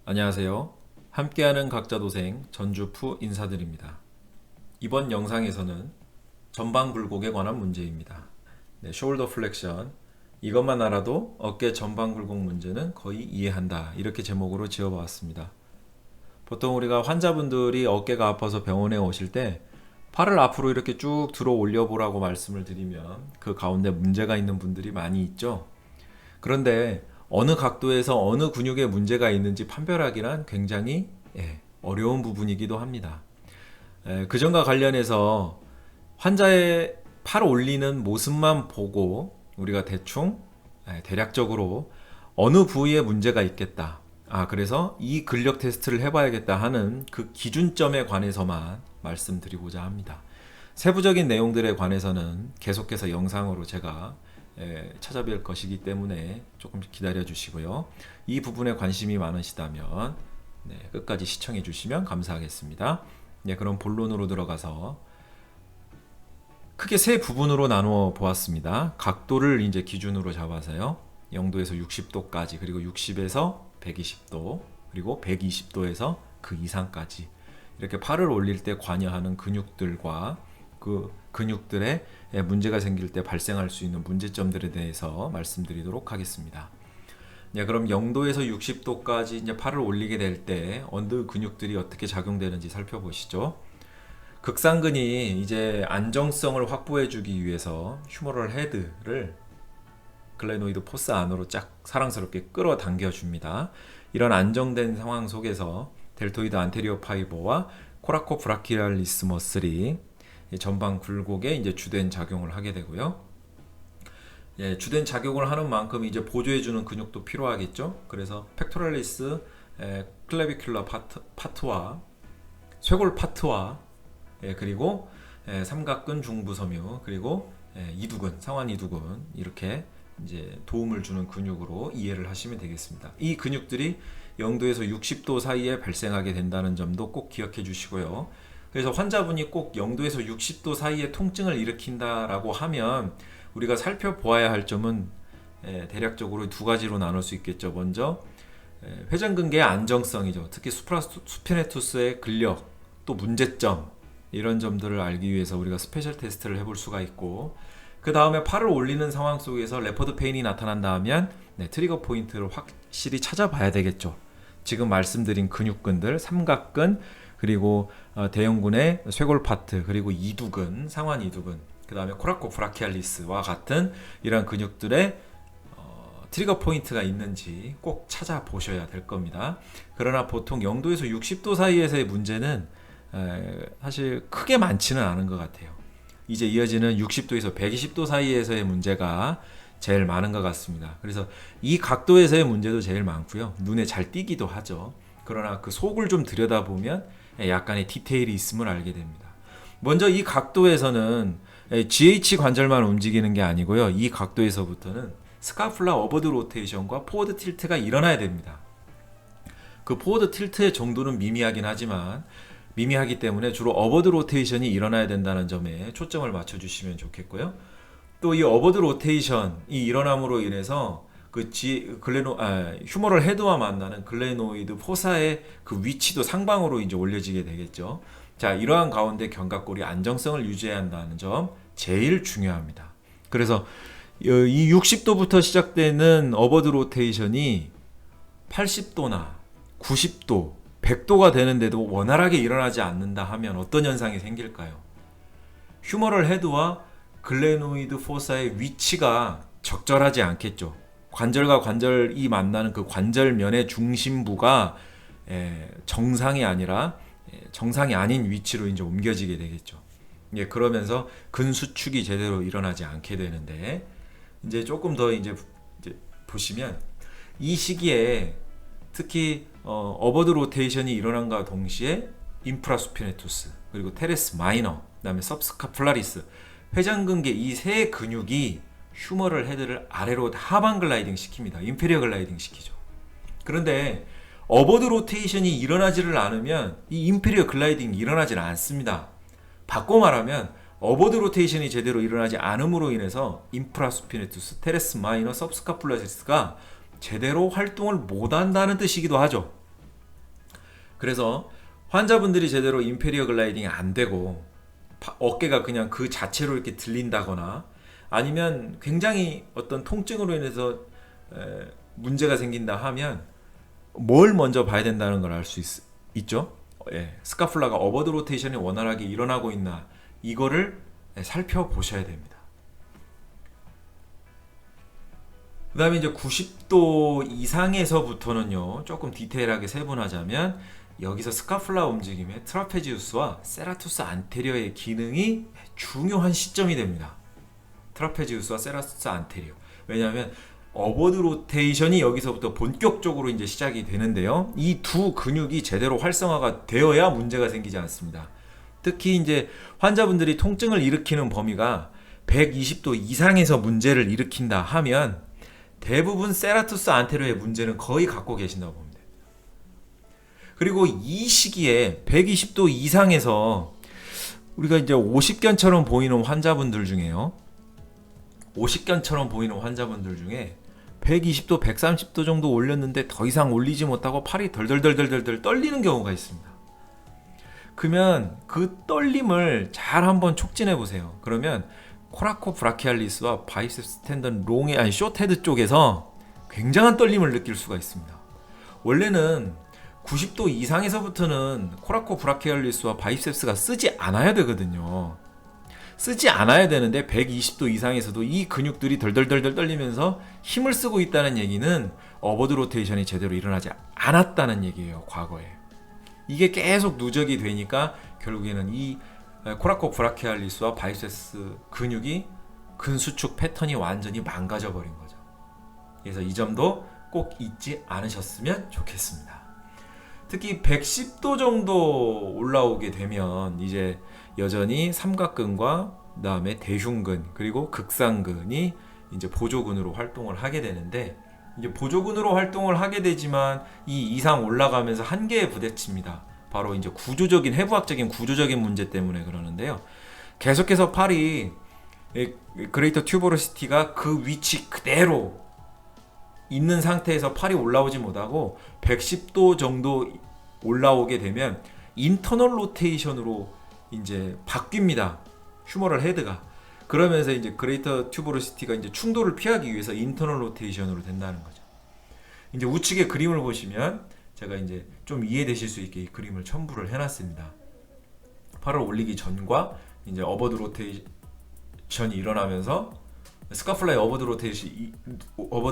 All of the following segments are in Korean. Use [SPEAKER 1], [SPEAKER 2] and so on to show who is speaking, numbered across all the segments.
[SPEAKER 1] 안녕하세요. 함께하는 각자도생 전주프 인사드립니다. 이번 영상에서는 전방 굴곡에 관한 문제입니다. 숄더 플렉션, 이것만 알아도 어깨 전방 굴곡 문제는 거의 이해한다, 이렇게 제목으로 지어봤습니다. 보통 우리가 환자분들이 어깨가 아파서 병원에 오실 때 팔을 앞으로 이렇게 쭉 들어 올려 보라고 말씀을 드리면 그 가운데 문제가 있는 분들이 많이 있죠. 그런데 어느 각도에서 어느 근육에 문제가 있는지 판별하기란 굉장히 어려운 부분이기도 합니다. 그점과 관련해서 환자의 팔 올리는 모습만 보고 우리가 대략적으로 어느 부위에 문제가 있겠다, 그래서 이 근력 테스트를 해봐야겠다 하는 그 기준점에 관해서만 말씀드리고자 합니다. 세부적인 내용들에 관해서는 계속해서 영상으로 제가 찾아뵐 것이기 때문에 조금 기다려 주시고요. 이 부분에 관심이 많으시다면 끝까지 시청해 주시면 감사하겠습니다. 그럼 본론으로 들어가서 크게 세 부분으로 나누어 보았습니다. 각도를 이제 기준으로 잡아서요. 0도에서 60도까지, 그리고 60에서 120도, 그리고 120도에서 그 이상까지 이렇게 팔을 올릴 때 관여하는 근육들과 그 근육들에 문제가 생길 때 발생할 수 있는 문제점들에 대해서 말씀드리도록 하겠습니다. 그럼 0도에서 60도까지 이제 팔을 올리게 될 때 어느 근육들이 어떻게 작용되는지 살펴보시죠. 극상근이 이제 안정성을 확보해주기 위해서 휴머럴 헤드를 글레노이드 포스 안으로 쫙 사랑스럽게 끌어당겨 줍니다. 이런 안정된 상황 속에서 델토이드 안테리어 파이버와 코라코 브라키알리스 머슬이 전방 굴곡에 이제 주된 작용을 하게 되고요. 주된 작용을 하는 만큼 이제 보조해주는 근육도 필요하겠죠. 그래서 펙토랄리스 클레비큘러 파트와 쇄골 파트와 그리고 삼각근 중부섬유, 그리고 이두근, 상완 이두근, 이렇게 이제 도움을 주는 근육으로 이해를 하시면 되겠습니다. 이 근육들이 0도에서 60도 사이에 발생하게 된다는 점도 꼭 기억해 주시고요. 그래서 환자분이 꼭 0도에서 60도 사이에 통증을 일으킨다라고 하면 우리가 살펴보아야 할 점은 대략적으로 두 가지로 나눌 수 있겠죠. 먼저 회전근개의 안정성이죠. 특히 수피네투스의 근력, 또 문제점, 이런 점들을 알기 위해서 우리가 스페셜 테스트를 해볼 수가 있고, 그 다음에 팔을 올리는 상황 속에서 레퍼드 페인이 나타난다 하면 트리거 포인트를 확실히 찾아봐야 되겠죠. 지금 말씀드린 근육근들, 삼각근, 그리고 대형근의 쇄골 파트, 그리고 이두근, 상완 이두근, 그 다음에 코라코 브라키알리스와 같은 이러한 근육들의 트리거 포인트가 있는지 꼭 찾아보셔야 될 겁니다. 그러나 보통 0도에서 60도 사이에서의 문제는 사실 크게 많지는 않은 것 같아요. 이제 이어지는 60도에서 120도 사이에서의 문제가 제일 많은 것 같습니다. 그래서 이 각도에서의 문제도 제일 많고요. 눈에 잘 띄기도 하죠. 그러나 그 속을 좀 들여다보면 약간의 디테일이 있음을 알게 됩니다. 먼저 이 각도에서는 GH 관절만 움직이는 게 아니고요. 이 각도에서부터는 스카풀라 어버드 로테이션과 포워드 틸트가 일어나야 됩니다. 그 포워드 틸트의 정도는 미미하기 때문에 주로 어버드 로테이션이 일어나야 된다는 점에 초점을 맞춰주시면 좋겠고요. 또 이 어버드 로테이션이 일어남으로 인해서 그 휴머럴 헤드와 만나는 글레노이드 포사의 그 위치도 상방으로 이제 올려지게 되겠죠. 자, 이러한 가운데 견갑골이 안정성을 유지해야 한다는 점 제일 중요합니다. 그래서 이 60도부터 시작되는 어버드 로테이션이 80도나 90도, 100도가 되는데도 원활하게 일어나지 않는다 하면 어떤 현상이 생길까요? 휴머럴 헤드와 글레노이드 포사의 위치가 적절하지 않겠죠. 관절과 관절이 만나는 그 관절면의 중심부가 정상이 아닌 위치로 이제 옮겨지게 되겠죠. 그러면서 근수축이 제대로 일어나지 않게 되는데, 이제 조금 더 이제 보시면 이 시기에 특히 어버드 로테이션이 일어난과 동시에 인프라수피네투스, 그리고 테레스 마이너, 그다음에 सब스카플라리스, 회전근개, 이 세 근육이 휴머럴 헤드를 아래로 하반 글라이딩 시킵니다. 인페리어 글라이딩 시키죠. 그런데 어버드 로테이션이 일어나지를 않으면 이 인페리어 글라이딩이 일어나지는 않습니다. 바꿔 말하면 어버드 로테이션이 제대로 일어나지 않음으로 인해서 인프라수피네투스, 테레스 마이너, सब스카플라리스가 제대로 활동을 못한다는 뜻이기도 하죠. 그래서 환자분들이 제대로 인페리어 글라이딩이 안 되고 어깨가 그냥 그 자체로 이렇게 들린다거나 아니면 굉장히 어떤 통증으로 인해서 문제가 생긴다 하면 뭘 먼저 봐야 된다는 걸 알 수 있죠. 스카풀라가 어버드 로테이션이 원활하게 일어나고 있나 이거를 살펴보셔야 됩니다. 그 다음에 이제 90도 이상에서부터는요, 조금 디테일하게 세분하자면 여기서 스카풀라 움직임의 트라페지우스와 세라투스 안테리어의 기능이 중요한 시점이 됩니다. 트라페지우스와 세라투스 안테리어. 왜냐하면 어버드 로테이션이 여기서부터 본격적으로 이제 시작이 되는데요. 이 두 근육이 제대로 활성화가 되어야 문제가 생기지 않습니다. 특히 이제 환자분들이 통증을 일으키는 범위가 120도 이상에서 문제를 일으킨다 하면 대부분 세라투스 안테리어의 문제는 거의 갖고 계신다고 봅니다. 그리고 이 시기에 120도 이상에서 우리가 이제 50견처럼 보이는 환자분들 중에요. 50견처럼 보이는 환자분들 중에 120도, 130도 정도 올렸는데 더 이상 올리지 못하고 팔이 덜덜덜덜덜 떨리는 경우가 있습니다. 그러면 그 떨림을 잘 한번 촉진해 보세요. 그러면 코라코 브라키알리스와 바이셉스 텐던 롱의 숏헤드 쪽에서 굉장한 떨림을 느낄 수가 있습니다. 원래는 90도 이상에서부터는 코라코 브라키알리스와 바이셉스가 쓰지 않아야 되거든요. 쓰지 않아야 되는데 120도 이상에서도 이 근육들이 덜덜덜덜 떨리면서 힘을 쓰고 있다는 얘기는 어버드 로테이션이 제대로 일어나지 않았다는 얘기예요. 과거에. 이게 계속 누적이 되니까 결국에는 이 코라코 브라키알리스와 바이셉스 근육이 근수축 패턴이 완전히 망가져 버린 거죠. 그래서 이 점도 꼭 잊지 않으셨으면 좋겠습니다. 특히 110도 정도 올라오게 되면 이제 여전히 삼각근과 그다음에 대흉근 그리고 극상근이 이제 보조근으로 활동을 하게 되는데 이제 보조근으로 활동을 하게 되지만 이 이상 올라가면서 한계에 부딪힙니다. 바로 이제 구조적인 해부학적인 구조적인 문제 때문에 그러는데요. 계속해서 팔이 그레이터 튜버로시티가 그 위치 그대로 있는 상태에서 팔이 올라오지 못하고 110도 정도 올라오게 되면 인터널 로테이션으로 이제 바뀝니다. 휴머럴 헤드가. 그러면서 이제 그레이터 튜버로시티가 이제 충돌을 피하기 위해서 인터널 로테이션으로 된다는 거죠. 이제 우측의 그림을 보시면 제가 이제 좀 이해되실 수 있게 이 그림을 첨부를 해놨습니다. 팔을 올리기 전과 이제 어버드 로테이션이 일어나면서 스카풀라의 어버드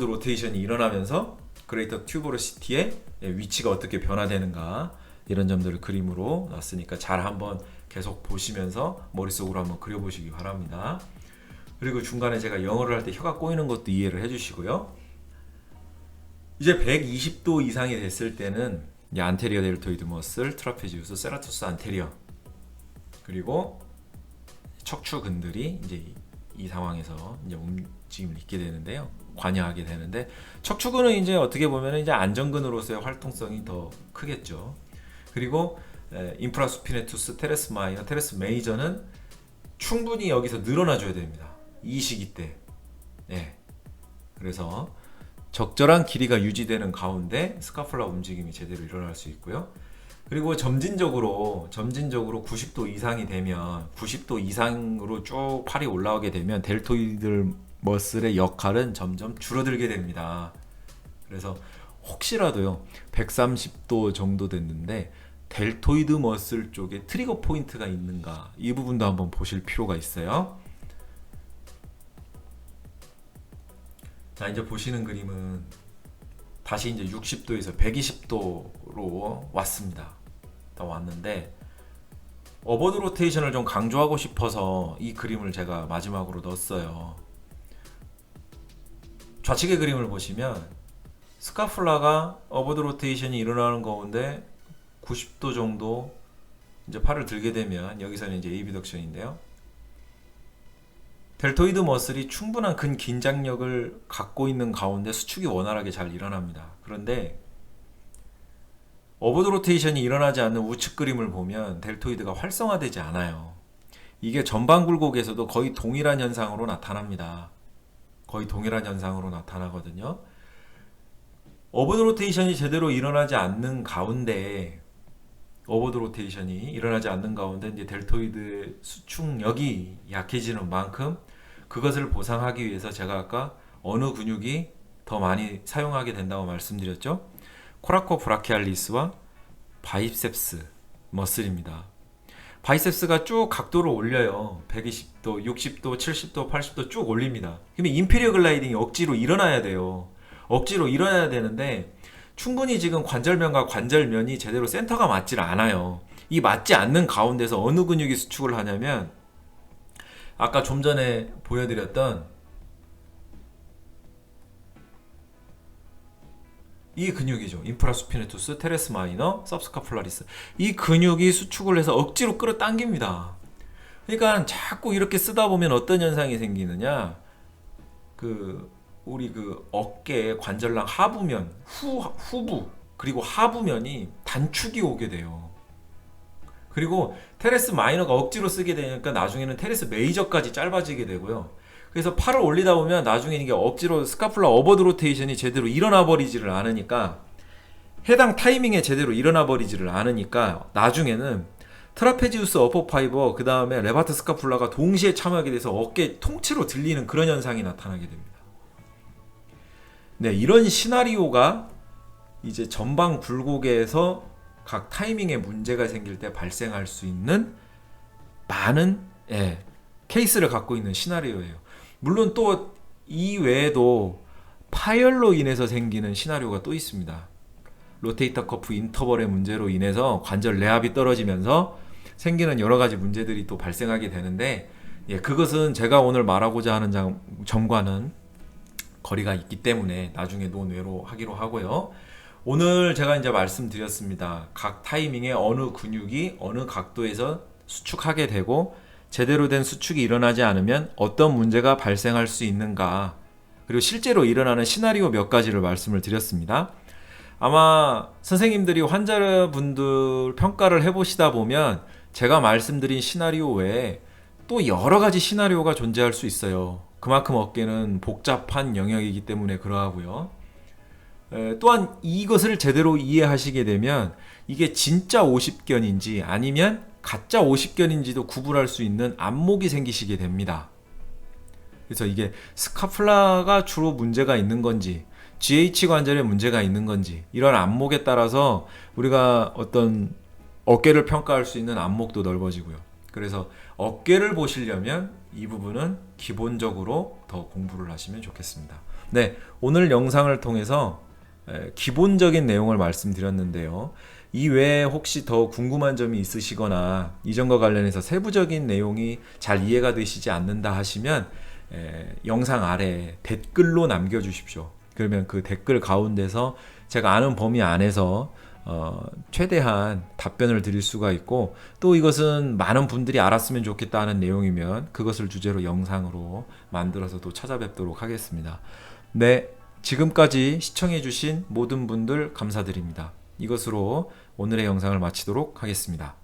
[SPEAKER 1] 로테이션이 일어나면서 그레이터 튜버로시티의 위치가 어떻게 변화되는가 이런 점들을 그림으로 놨으니까 잘 한번 계속 보시면서 머릿속으로 한번 그려보시기 바랍니다. 그리고 중간에 제가 영어를 할 때 혀가 꼬이는 것도 이해를 해주시고요. 이제 120도 이상이 됐을 때는 이 안테리어 델토이드 머슬, 트라페지우스, 세라투스 안테리어 그리고 척추근들이 이제 이 상황에서 이제 움직임을 있게 되는데요. 관여하게 되는데 척추근은 이제 어떻게 보면 이제 안전근으로서의 활동성이 더 크겠죠. 그리고 인프라수피네투스, 테레스 마이너, 테레스 메이저는 충분히 여기서 늘어나줘야 됩니다. 이 시기 때. 그래서 적절한 길이가 유지되는 가운데 스카풀라 움직임이 제대로 일어날 수 있고요. 그리고 점진적으로 90도 이상이 되면 90도 이상으로 쭉 팔이 올라오게 되면 델토이드 머슬의 역할은 점점 줄어들게 됩니다. 그래서 혹시라도요 130도 정도 됐는데 델토이드 머슬 쪽에 트리거 포인트가 있는가 이 부분도 한번 보실 필요가 있어요. 자 이제 보시는 그림은 다시 이제 60도에서 120도로 왔습니다. 다 왔는데 어버드 로테이션을 좀 강조하고 싶어서 이 그림을 제가 마지막으로 넣었어요. 좌측의 그림을 보시면 스카풀라가 어버드 로테이션이 일어나는 가운데 90도 정도 이제 팔을 들게 되면 여기서는 이제 에이비덕션인데요. 델토이드 머슬이 충분한 근긴장력을 갖고 있는 가운데 수축이 원활하게 잘 일어납니다. 그런데 어버드 로테이션이 일어나지 않는 우측 그림을 보면 델토이드가 활성화되지 않아요. 이게 전방 굴곡에서도 거의 동일한 현상으로 나타납니다. 거의 동일한 현상으로 나타나거든요. 어버드 로테이션이 제대로 일어나지 않는 가운데 어워드 로테이션이 일어나지 않는 가운데 이제 델토이드 수축력이 약해지는 만큼 그것을 보상하기 위해서 제가 아까 어느 근육이 더 많이 사용하게 된다고 말씀드렸죠? 코라코 브라키알리스와 바이셉스 머슬입니다. 바이셉스가 쭉 각도를 올려요. 120도, 60도, 70도, 80도 쭉 올립니다. 그러면 인피리어 글라이딩이 억지로 일어나야 돼요. 억지로 일어나야 되는데 충분히 지금 관절면과 관절면이 제대로 센터가 맞질 않아요. 이 맞지 않는 가운데서 어느 근육이 수축을 하냐면 아까 좀 전에 보여드렸던 이 근육이죠. 인프라수피네투스, 테레스 마이너, 서브스카폴라리스. 이 근육이 수축을 해서 억지로 끌어당깁니다. 그러니까 자꾸 이렇게 쓰다 보면 어떤 현상이 생기느냐? 우리 어깨 관절랑 하부면, 후부 그리고 하부면이 단축이 오게 돼요. 그리고 테레스 마이너가 억지로 쓰게 되니까 나중에는 테레스 메이저까지 짧아지게 되고요. 그래서 팔을 올리다 보면 나중에 이게 억지로 스카풀라 어버드 로테이션이 제대로 일어나 버리지를 않으니까 해당 타이밍에 제대로 일어나 버리지를 않으니까 나중에는 트라페지우스 어퍼 파이버 그 다음에 레바트 스카풀라가 동시에 참여하게 돼서 어깨 통째로 들리는 그런 현상이 나타나게 됩니다. 네, 이런 시나리오가 이제 전방 굴곡에서 각 타이밍에 문제가 생길 때 발생할 수 있는 많은 케이스를 갖고 있는 시나리오예요. 물론 또 이 외에도 파열로 인해서 생기는 시나리오가 또 있습니다. 로테이터 커프 인터벌의 문제로 인해서 관절 내압이 떨어지면서 생기는 여러 가지 문제들이 또 발생하게 되는데 그것은 제가 오늘 말하고자 하는 점과는 거리가 있기 때문에 나중에 논외로 하기로 하고요. 오늘 제가 이제 말씀드렸습니다. 각 타이밍에 어느 근육이 어느 각도에서 수축하게 되고 제대로 된 수축이 일어나지 않으면 어떤 문제가 발생할 수 있는가, 그리고 실제로 일어나는 시나리오 몇 가지를 말씀을 드렸습니다. 아마 선생님들이 환자분들 평가를 해보시다 보면 제가 말씀드린 시나리오 외에 또 여러 가지 시나리오가 존재할 수 있어요. 그만큼 어깨는 복잡한 영역이기 때문에 그러하고요. 또한 이것을 제대로 이해하시게 되면 이게 진짜 50견인지 아니면 가짜 50견인지도 구분할 수 있는 안목이 생기시게 됩니다. 그래서 이게 스카플라가 주로 문제가 있는 건지 GH 관절에 문제가 있는 건지 이런 안목에 따라서 우리가 어떤 어깨를 평가할 수 있는 안목도 넓어지고요. 그래서 어깨를 보시려면 이 부분은 기본적으로 더 공부를 하시면 좋겠습니다. 네, 오늘 영상을 통해서 기본적인 내용을 말씀드렸는데요. 이 외에 혹시 더 궁금한 점이 있으시거나 이전과 관련해서 세부적인 내용이 잘 이해가 되시지 않는다 하시면 영상 아래에 댓글로 남겨주십시오. 그러면 그 댓글 가운데서 제가 아는 범위 안에서 최대한 답변을 드릴 수가 있고, 또 이것은 많은 분들이 알았으면 좋겠다 하는 내용이면 그것을 주제로 영상으로 만들어서 또 찾아뵙도록 하겠습니다. 네, 지금까지 시청해주신 모든 분들 감사드립니다. 이것으로 오늘의 영상을 마치도록 하겠습니다.